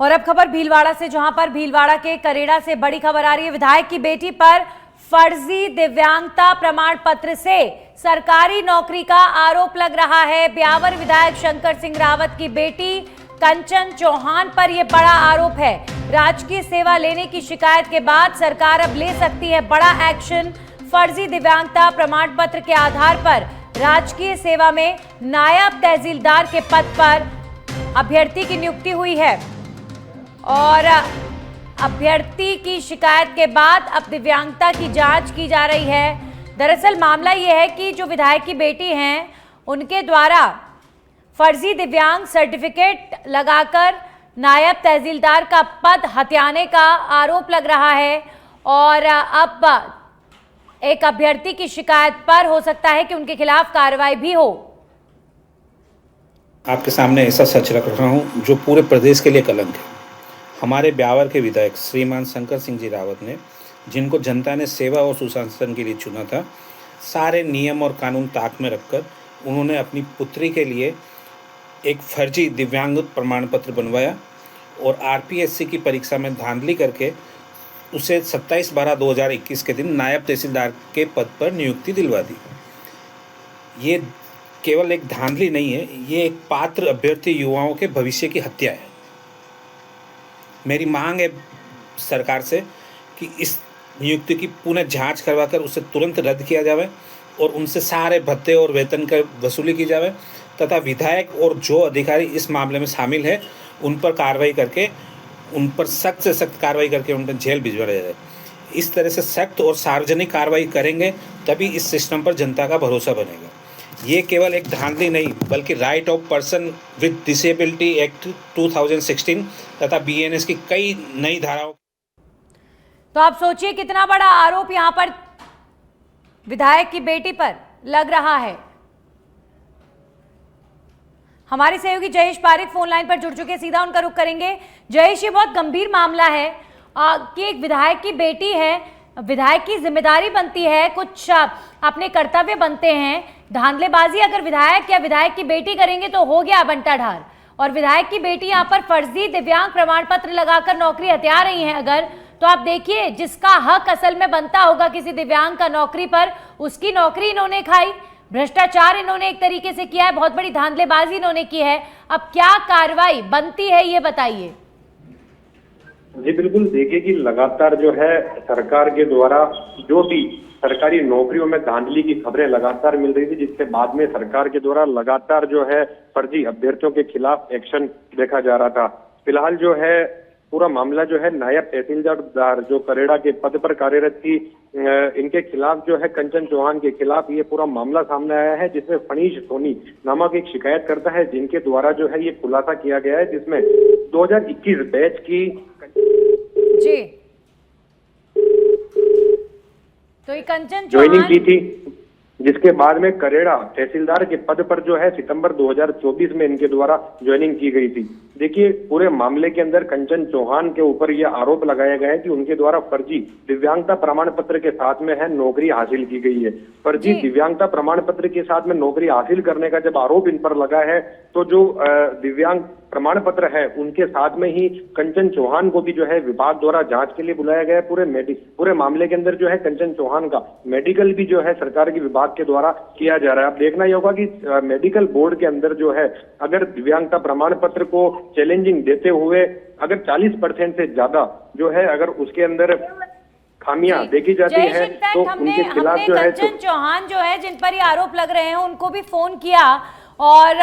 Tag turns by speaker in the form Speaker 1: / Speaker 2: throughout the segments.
Speaker 1: और अब खबर भीलवाड़ा से, जहां पर भीलवाड़ा के करेड़ा से बड़ी खबर आ रही है। विधायक की बेटी पर फर्जी दिव्यांगता प्रमाण पत्र से सरकारी नौकरी का आरोप लग रहा है। ब्यावर विधायक शंकर सिंह रावत की बेटी कंचन चौहान पर यह बड़ा आरोप है। राजकीय सेवा लेने की शिकायत के बाद सरकार अब ले सकती है बड़ा एक्शन। फर्जी दिव्यांगता प्रमाण पत्र के आधार पर राजकीय सेवा में नायब तहसीलदार के पद पर अभ्यर्थी की नियुक्ति हुई है और अभ्यर्थी की शिकायत के बाद अब दिव्यांगता की जांच की जा रही है। दरअसल मामला यह है कि जो विधायक की बेटी हैं उनके द्वारा फर्जी दिव्यांग सर्टिफिकेट लगाकर नायब तहसीलदार का पद हथियाने का आरोप लग रहा है और अब एक अभ्यर्थी की शिकायत पर हो सकता है कि उनके खिलाफ कार्रवाई भी हो।
Speaker 2: आपके सामने ऐसा सच रख रहा हूं जो पूरे प्रदेश के लिए कलंक है। हमारे ब्यावर के विधायक श्रीमान शंकर सिंह जी रावत ने, जिनको जनता ने सेवा और सुशासन के लिए चुना था, सारे नियम और कानून ताक में रखकर उन्होंने अपनी पुत्री के लिए एक फर्जी दिव्यांग प्रमाण पत्र बनवाया और आरपीएससी की परीक्षा में धांधली करके उसे 27/12/2021 के दिन नायब तहसीलदार के पद पर नियुक्ति दिलवा दी। ये केवल एक धांधली नहीं है, ये एक पात्र अभ्यर्थी युवाओं के भविष्य की हत्या है। मेरी मांग है सरकार से कि इस नियुक्ति की पुनः जांच करवाकर उसे तुरंत रद्द किया जाए और उनसे सारे भत्ते और वेतन का वसूली की जाए तथा विधायक और जो अधिकारी इस मामले में शामिल है उन पर कार्रवाई करके, उन पर सख्त से सख्त कार्रवाई करके उन्हें जेल भिजवाया जाए। इस तरह से सख्त और सार्वजनिक कार्रवाई करेंगे तभी इस सिस्टम पर जनता का भरोसा बनेगा। ये केवल एक धांधली नहीं बल्कि right of person with disability act 2016 तथा बीएनएस की कई नई धाराओं।
Speaker 1: तो आप सोचिए कितना बड़ा आरोप यहां पर विधायक की बेटी पर लग रहा है। हमारे सहयोगी जयेश पारिक फोन लाइन पर जुड़ चुके, सीधा उनका रुख करेंगे। जयेश, ये बहुत गंभीर मामला है कि एक विधायक की बेटी है, विधायक की जिम्मेदारी बनती है, कुछ अपने कर्तव्य बनते हैं। धांधलेबाजी अगर विधायक या विधायक की बेटी करेंगे तो हो गया बंटाढार, और विधायक की बेटी यहाँ पर फर्जी दिव्यांग प्रमाण पत्र लगाकर नौकरी हथिया रही हैं अगर, तो आप देखिए जिसका हक असल में बनता होगा किसी दिव्यांग का नौकरी पर, उसकी नौकरी इन्होंने खाई। भ्रष्टाचार इन्होंने एक तरीके से किया है, बहुत बड़ी धांधलेबाजी इन्होंने की है। अब क्या कार्रवाई बनती है ये बताइए।
Speaker 3: जी बिल्कुल, देखिए कि लगातार जो है सरकार के द्वारा जो भी सरकारी नौकरियों में धांधली की खबरें लगातार मिल रही थी, जिसके बाद में सरकार के द्वारा लगातार जो है फर्जी अभ्यर्थियों के खिलाफ एक्शन देखा जा रहा था। फिलहाल जो है पूरा मामला जो है नायब तहसीलदार जो करेड़ा के पद पर कार्यरत थी, इनके खिलाफ जो है कंचन चौहान के खिलाफ ये पूरा मामला सामने आया है, जिसमें फनीश सोनी नामक एक शिकायत करता है, जिनके द्वारा जो है ये खुलासा किया गया है, जिसमें 2021 बैच की
Speaker 1: जी तो ये कंचन
Speaker 3: ज्वाइनिंग की थी, जिसके बाद में करेड़ा तहसीलदार के पद पर जो है सितंबर 2024 में इनके द्वारा ज्वाइनिंग की गई थी। देखिए पूरे मामले के अंदर कंचन चौहान के ऊपर यह आरोप लगाया गया है कि उनके द्वारा फर्जी दिव्यांगता प्रमाण पत्र के साथ में है नौकरी हासिल की गई है। फर्जी दिव्यांगता प्रमाण पत्र के साथ में नौकरी हासिल करने का जब आरोप इन पर लगा है, तो जो दिव्यांग प्रमाण पत्र है उनके साथ में ही कंचन चौहान को भी जो है विभाग द्वारा जांच के लिए बुलाया गया है। पूरे मामले के अंदर जो है कंचन चौहान का मेडिकल भी जो है सरकार के विभाग के द्वारा किया जा रहा है। अब देखना ही होगा कि मेडिकल बोर्ड के अंदर जो है अगर दिव्यांगता प्रमाण पत्र को चैलेंजिंग देते हुए अगर 40% से ज्यादा जो है अगर उसके अंदर खामियां देखी जाती है तो उनके खिलाफ जो है
Speaker 1: कंचन चौहान जो है जिन पर ये आरोप लग रहे हैं उनको भी फोन किया और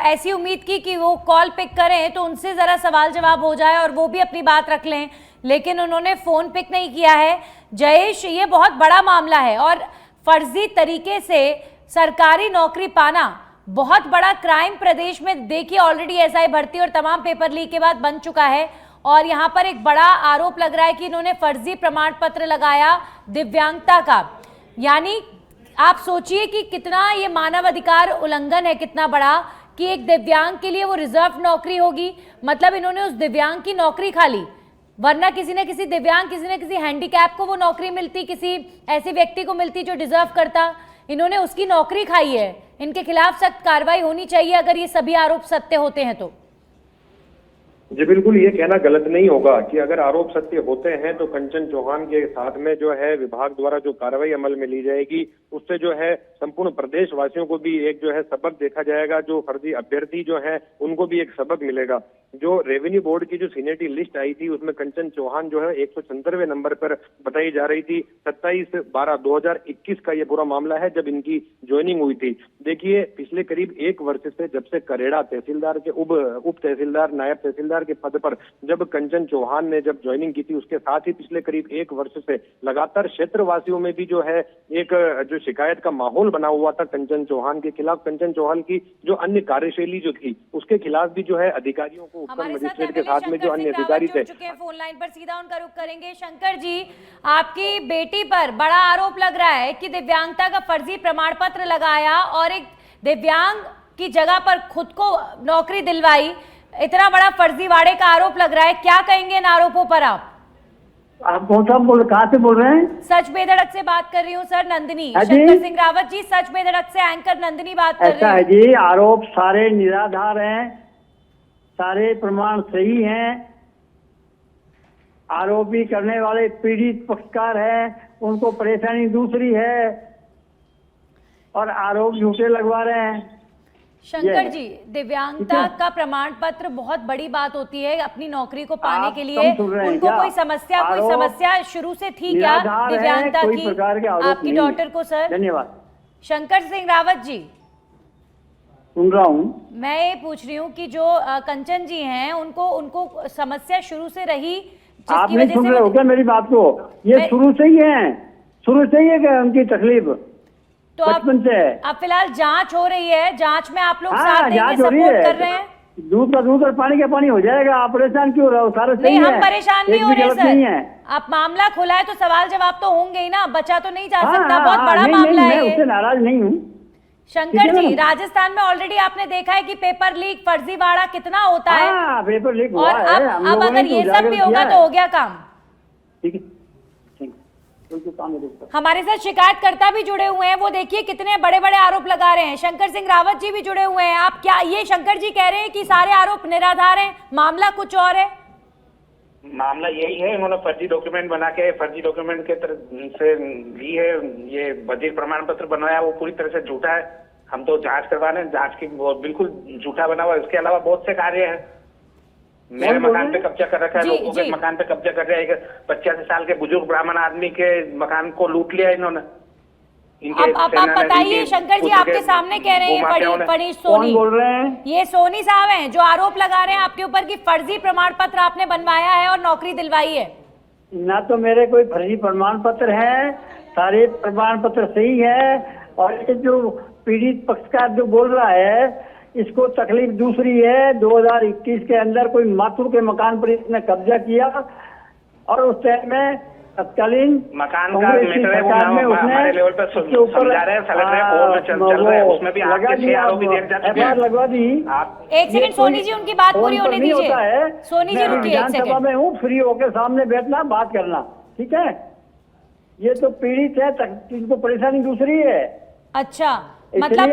Speaker 1: ऐसी उम्मीद की कि वो कॉल पिक करें तो उनसे जरा सवाल जवाब हो जाए और वो भी अपनी बात रख लें, लेकिन उन्होंने फोन पिक नहीं किया है। जयेश, ये बहुत बड़ा मामला है और फर्जी तरीके से सरकारी नौकरी पाना बहुत बड़ा क्राइम प्रदेश में देखिए ऑलरेडी एसआई भर्ती और तमाम पेपर लीक के बाद बन चुका है, और यहाँ पर एक बड़ा आरोप लग रहा है कि इन्होंने फर्जी प्रमाण पत्र लगाया दिव्यांगता का। यानी आप सोचिए कि कितना ये मानव अधिकार उल्लंघन है, कितना बड़ा कि एक दिव्यांग के लिए वो रिजर्व नौकरी होगी, मतलब इन्होंने उस दिव्यांग की नौकरी खा ली, वरना किसी न किसी दिव्यांग, किसी न किसी हैंडीकैप को वो नौकरी मिलती, किसी ऐसे व्यक्ति को मिलती जो डिजर्व करता, इन्होंने उसकी नौकरी खाई है। इनके खिलाफ सख्त कार्रवाई होनी चाहिए अगर ये सभी आरोप सत्य होते हैं तो।
Speaker 3: जी बिल्कुल, ये कहना गलत नहीं होगा कि अगर आरोप सत्य होते हैं तो कंचन चौहान के साथ में जो है विभाग द्वारा जो कार्रवाई अमल में ली जाएगी, उससे जो है संपूर्ण प्रदेश वासियों को भी एक जो है सबक देखा जाएगा। जो फर्जी अभ्यर्थी जो है उनको भी एक सबक मिलेगा। जो रेवेन्यू बोर्ड की जो सीनियरिटी लिस्ट आई थी उसमें कंचन चौहान जो है 196वें नंबर पर बताई जा रही थी। 27/12/2021 का ये पूरा मामला है जब इनकी ज्वाइनिंग हुई थी। देखिए, पिछले करीब 1 वर्ष से जब से करेड़ा तहसीलदार के उप तहसीलदार, नायब तहसीलदार के पद पर जब कंचन चौहान ने जब ज्वाइनिंग की थी, उसके साथ ही पिछले करीब 1 वर्ष से लगातार क्षेत्रवासियों में भी जो है एक जो शिकायत का माहौल बना हुआ था कंचन चौहान के खिलाफ। कंचन चौहान की जो अन्य कार्यशैली जो थी उसके खिलाफ भी जो है अधिकारियों को, उत्तर मजिस्ट्रेट के साथ में जो अन्य अधिकारी थे।
Speaker 1: फोन लाइन पर सीधा उनका रुख करेंगे। शंकर जी, आपकी बेटी पर बड़ा आरोप लग रहा है कि दिव्यांगता का फर्जी प्रमाण पत्र लगाया और एक दिव्यांग की जगह पर खुद को नौकरी दिलवाई। इतना बड़ा फर्जीवाड़े का आरोप लग रहा है, क्या कहेंगे इन आरोपों पर आप?
Speaker 4: कौन सा कहाँ से बोल रहे हैं?
Speaker 1: सच बेधड़क से बात कर रही हूँ सर, नंदिनी। शंकर सिंह रावत जी, सच बेधड़क से एंकर नंदिनी बात कर रही
Speaker 4: ऐसा है जी, आरोप सारे निराधार हैं, सारे प्रमाण सही हैं। आरोपी करने वाले पीड़ित पक्षकार हैं, उनको परेशानी दूसरी है और आरोप झूठे लगवा रहे हैं।
Speaker 1: शंकर जी, दिव्यांगता का प्रमाण पत्र बहुत बड़ी बात होती है अपनी नौकरी को पाने के लिए। उनको कोई समस्या शुरू से थी क्या दिव्यांगता की आपकी डॉटर को? सर
Speaker 4: धन्यवाद।
Speaker 1: शंकर सिंह रावत जी,
Speaker 4: सुन रहा हूँ।
Speaker 1: मैं ये पूछ रही हूँ कि जो कंचन जी हैं उनको समस्या शुरू से रही,
Speaker 4: आप नहीं सुन रहे हो क्या मेरी बात को? ये शुरू से ही है क्या उनकी तकलीफ?
Speaker 1: तो अब फिलहाल जांच हो रही है, जांच में आप लोग साथ देंगे, सपोर्ट कर रहे हैं?
Speaker 4: दूध का दूध और पानी का पानी हो जाएगा। आप परेशान क्यों रहो? सारे
Speaker 1: नहीं, हम परेशान नहीं हो रहे सर। आप मामला खुला है तो सवाल जवाब तो होंगे ही ना, बचा तो नहीं जा सकता। बहुत बड़ा मामला है।
Speaker 4: मैं उससे नाराज नहीं हूँ।
Speaker 1: शंकर जी, राजस्थान में ऑलरेडी आपने देखा है कि पेपर लीक, फर्जीवाड़ा कितना होता है।
Speaker 4: पेपर लीक
Speaker 1: और अब अगर ये सब भी होगा तो हो गया काम।
Speaker 4: ठीक है,
Speaker 1: हमारे साथ शिकायतकर्ता भी जुड़े हुए हैं, वो देखिए कितने बड़े बड़े आरोप लगा रहे हैं। शंकर सिंह रावत जी भी जुड़े हुए हैं। आप क्या ये शंकर जी कह रहे हैं कि सारे आरोप निराधार हैं, मामला कुछ और है?
Speaker 2: मामला यही है, इन्होंने फर्जी डॉक्यूमेंट बना के फर्जी डॉक्यूमेंट के तरफ से ली है। ये बधिर प्रमाण पत्र बनाया वो पूरी तरह से झूठा है। हम तो जांच करवा रहे हैं, जांच की बिल्कुल झूठा बना हुआ है। इसके अलावा बहुत से कार्य हैं। मेरे मकान पे कब्जा कर रखा है, लोगों के मकान पे कब्जा कर रहा है। 85 साल के बुजुर्ग ब्राह्मण आदमी के मकान को लूट लिया इन्होंने।
Speaker 1: आप बताइए शंकर जी, आपके सामने कह रहे हैं फणीश सोनी
Speaker 4: बोल रहे हैं।
Speaker 1: ये सोनी साहब हैं जो आरोप लगा रहे हैं आपके ऊपर कि फर्जी प्रमाण पत्र आपने बनवाया है और नौकरी दिलवाई है।
Speaker 4: ना तो मेरे कोई फर्जी प्रमाण पत्र है, सारे प्रमाण पत्र सही है। और जो पीड़ित पक्षकार जो बोल रहा है, इसको तकलीफ दूसरी है। 2021 के अंदर कोई माथुर के मकान पर इसने कब्जा किया और उस टाइम में तत्कालीन
Speaker 2: मकान का मीटर है वो हमारे लेवल पर समझा रहे हैं, सलट रहे हैं, कोर्ट में चल रहे हैं। उसमें भी आपके 6 आरोपी देख जा चुके हैं।
Speaker 4: लगवा दी।
Speaker 2: आप
Speaker 1: एक सेकंड सोनी जी, उनकी बात पूरी होने दीजिए। सोनी जी रुकिए एक सेकंड।
Speaker 4: मैं हूँ, फ्री होकर सामने बैठना, बात करना, ठीक है? ये तो पीड़ित है, इनको परेशानी दूसरी है।
Speaker 1: अच्छा, मतलब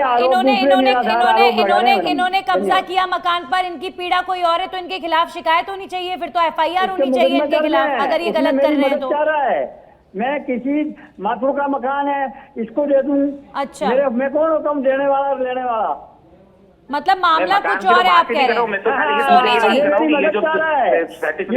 Speaker 1: इन्होंने कब्जा किया मकान पर, इनकी पीड़ा कोई और है तो इनके खिलाफ शिकायत होनी चाहिए, फिर तो FIR होनी चाहिए इनके खिलाफ अगर ये गलत कर रहे हैं तो।
Speaker 4: मैं किसी माथुर का मकान है, इसको दे दूं?
Speaker 1: अच्छा,
Speaker 4: मैं कौन होता हूँ देने वाला और लेने वाला?
Speaker 1: मतलब मामला कुछ और है आप कह रहे हैं। सोनी जी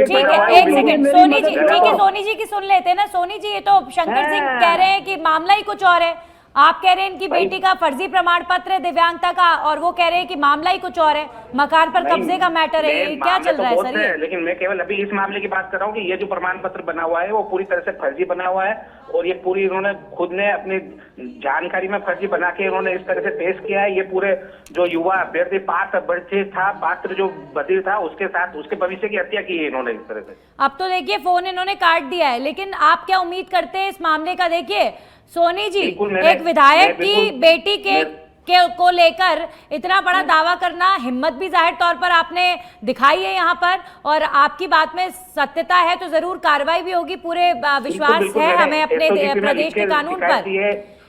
Speaker 1: ठीक है, एक सेकंड सोनी जी, ठीक है सोनी जी की सुन लेते हैं ना। सोनी जी, ये तो शंकर सिंह कह रहे हैं कि मामला ही कुछ और है। आप कह रहे हैं इनकी बेटी का फर्जी प्रमाण पत्र है दिव्यांगता का, और वो कह रहे हैं कि मामला ही कुछ और है, मकान पर कब्जे का मैटर है। ये क्या चल रहा है सर? ये
Speaker 2: लेकिन मैं केवल अभी इस मामले की बात कर रहा हूँ कि ये जो प्रमाण पत्र बना हुआ है वो पूरी तरह से फर्जी बना हुआ है। और ये पूरी इन्होंने खुद ने अपनी जानकारी में फर्जी बना के इन्होंने इस तरह से पेश किया है। ये पूरे जो युवा अभ्यर्थी पात्र जो बधिर था उसके साथ उसके भविष्य की हत्या की है इन्होंने इस तरह से।
Speaker 1: अब तो देखिए फोन इन्होंने काट दिया है, लेकिन आप क्या उम्मीद करते हैं इस मामले का? देखिए सोनी जी, एक विधायक की बेटी को लेकर इतना बड़ा दावा करना, हिम्मत भी जाहिर तौर पर आपने दिखाई है यहाँ पर, और आपकी बात में सत्यता है तो जरूर कार्रवाई भी होगी, पूरे विश्वास है हमें अपने प्रदेश के कानून पर।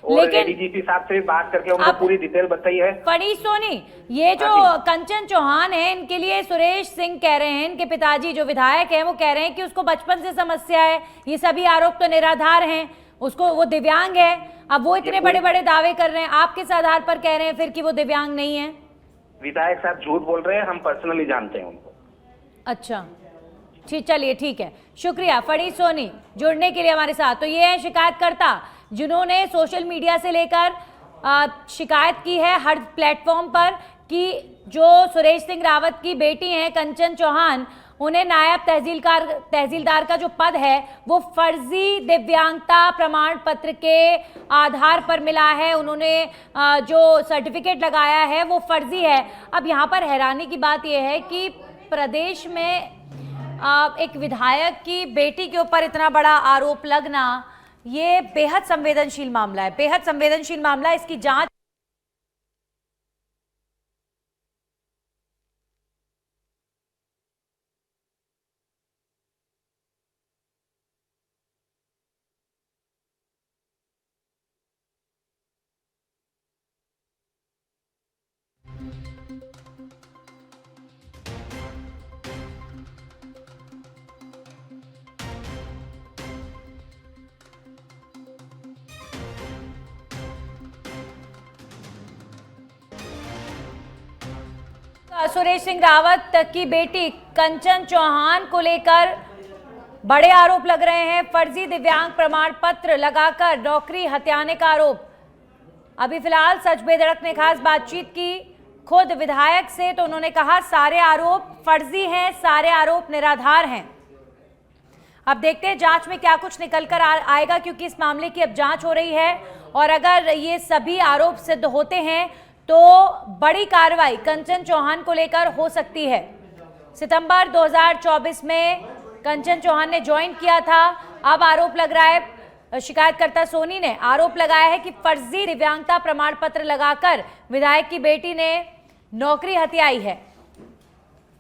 Speaker 5: और
Speaker 1: लेकिन
Speaker 5: एडीजीपी साहब से भी बात करके उनको पूरी डिटेल बताई है।
Speaker 1: फणीश सोनी, ये जो कंचन चौहान है, इनके लिए सुरेश सिंह कह रहे हैं, इनके पिताजी जो विधायक हैं वो कह रहे हैं कि उसको बचपन से समस्या है, ये सभी आरोप तो निराधार हैं, उसको वो दिव्यांग है। अब वो इतने बड़े बड़े दावे कर रहे हैं, आप किस आधार पर कह रहे हैं फिर कि वो दिव्यांग नहीं है?
Speaker 5: विधायक साहब झूठ बोल रहे हैं, हम पर्सनली जानते हैं उनको।
Speaker 1: अच्छा, ठीक, चलिए ठीक है, शुक्रिया फणीश सोनी जुड़ने के लिए हमारे साथ। तो ये है शिकायतकर्ता जिन्होंने सोशल मीडिया से लेकर शिकायत की है हर प्लेटफॉर्म पर कि जो सुरेश सिंह रावत की बेटी हैं कंचन चौहान, उन्हें नायब तहसीलदार का जो पद है वो फर्जी दिव्यांगता प्रमाण पत्र के आधार पर मिला है। उन्होंने जो सर्टिफिकेट लगाया है वो फर्जी है। अब यहाँ पर हैरानी की बात यह है कि प्रदेश में एक विधायक की बेटी के ऊपर इतना बड़ा आरोप लगना, ये बेहद संवेदनशील मामला है, बेहद संवेदनशील मामला है। इसकी जांच सुरेश सिंह रावत की बेटी कंचन चौहान को लेकर बड़े आरोप लग रहे हैं। फर्जी दिव्यांग प्रमाण पत्र लगाकर नौकरी हथियाने का आरोप। अभी फिलहाल सच बेधड़क ने खास बातचीत की खुद विधायक से, तो उन्होंने कहा सारे आरोप फर्जी हैं, सारे आरोप निराधार हैं। अब देखते हैं जांच में क्या कुछ निकल कर आएगा, क्योंकि इस मामले की अब जांच हो रही है और अगर ये सभी आरोप सिद्ध होते हैं तो बड़ी कार्रवाई कंचन चौहान को लेकर हो सकती है। सितंबर 2024 में कंचन चौहान ने ज्वाइन किया था। अब आरोप लग रहा है, शिकायतकर्ता सोनी ने आरोप लगाया है कि फर्जी दिव्यांगता प्रमाण पत्र लगाकर विधायक की बेटी ने नौकरी हथियाई है।